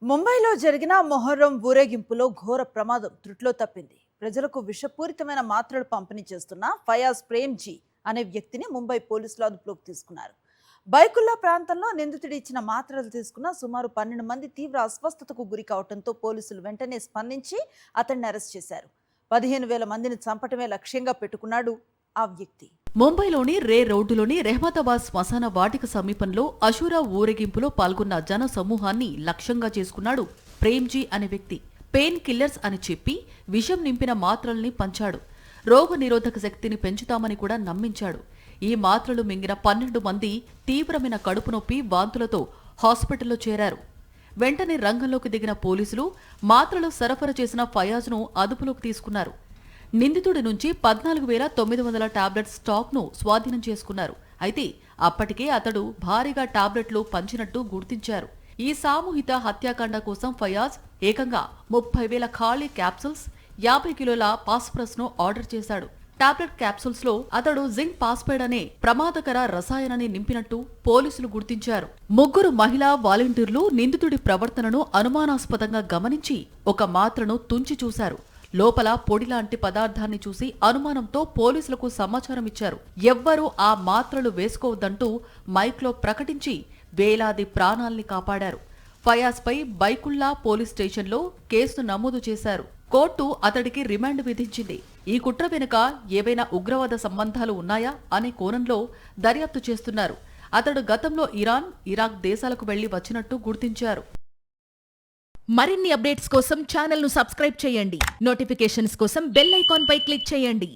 ముంబైలో జరిగిన మొహర్రం ఊరేగింపులో ఘోర ప్రమాదం త్రుట్లో తప్పింది. ప్రజలకు విషపూరితమైన మాత్రలు పంపిణీ చేస్తున్న ఫయాజ్ ప్రేమ్జీ అనే వ్యక్తిని ముంబై పోలీసులు అదుపులోకి తీసుకున్నారు. బైకుల్లా ప్రాంతంలో నిందితుడు ఇచ్చిన మాత్రలు తీసుకున్న సుమారు 12 మంది తీవ్ర అస్వస్థతకు గురి కావడంతో పోలీసులు వెంటనే స్పందించి అతన్ని అరెస్ట్ చేశారు. 15,000 మందిని చంపటమే లక్ష్యంగా పెట్టుకున్నాడు ఆ వ్యక్తి. ముంబైలోని రే రోడ్డులోని రెహమతాబాద్ శ్మశాన వాటిక సమీపంలో అషూరా ఊరేగింపులో పాల్గొన్న జన సమూహాన్ని లక్ష్యంగా చేసుకున్నాడు ప్రేమ్జీ అనే వ్యక్తి. పెయిన్ కిల్లర్స్ అని చెప్పి విషం నింపిన మాత్రల్ని పంచాడు. రోగ నిరోధక శక్తిని పెంచుతామని కూడా నమ్మించాడు. ఈ మాత్రలు మింగిన 12 మంది తీవ్రమైన కడుపు నొప్పి, వాంతులతో హాస్పిటల్లో చేరారు. వెంటనే రంగంలోకి దిగిన పోలీసులు మాత్రలు సరఫరా చేసిన ఫయాజ్ను అదుపులోకి తీసుకున్నారు. నిందితుడి నుంచి 14,900 టాబ్లెట్ స్టాక్ను స్వాధీనం చేసుకున్నారు. అయితే అప్పటికే అతడు భారీగా టాబ్లెట్లు పంచినట్టు గుర్తించారు. ఈ సామూహిక హత్యాకాండ కోసం ఫయాజ్ ఏకంగా 30,000 ఖాళీ క్యాప్సూల్స్, 50 కిలోల పాస్పరస్ ను ఆర్డర్ చేశాడు. టాబ్లెట్ క్యాప్సూల్స్ లో అతడు జింక్ పాస్పైడ్ అనే ప్రమాదకర రసాయనాన్ని నింపినట్టు పోలీసులు గుర్తించారు. 3 మహిళా వాలంటీర్లు నిందితుడి ప్రవర్తనను అనుమానాస్పదంగా గమనించి ఒక మాత్రను తుంచి చూశారు. లోపల పొడిలాంటి పదార్థాన్ని చూసి అనుమానంతో పోలీసులకు సమాచారం ఇచ్చారు. ఎవ్వరూ ఆ మాత్రలు వేసుకోవద్దంటూ మైక్లో ప్రకటించి వేలాది ప్రాణాల్ని కాపాడారు. ఫయాజ్పై బైకుల్లా పోలీస్ స్టేషన్లో కేసు నమోదు చేశారు. కోర్టు అతడికి రిమాండ్ విధించింది. ఈ కుట్ర వెనుక ఏవైనా ఉగ్రవాద సంబంధాలు ఉన్నాయా అనే కోణంలో దర్యాప్తు చేస్తున్నారు. అతడు గతంలో ఇరాన్, ఇరాక్ దేశాలకు వెళ్లి వచ్చినట్టు గుర్తించారు. మరిన్ని అప్డేట్స్ కోసం ఛానల్ను సబ్స్క్రైబ్ చేయండి. నోటిఫికేషన్స్ కోసం బెల్ ఐకాన్ పై క్లిక్ చేయండి.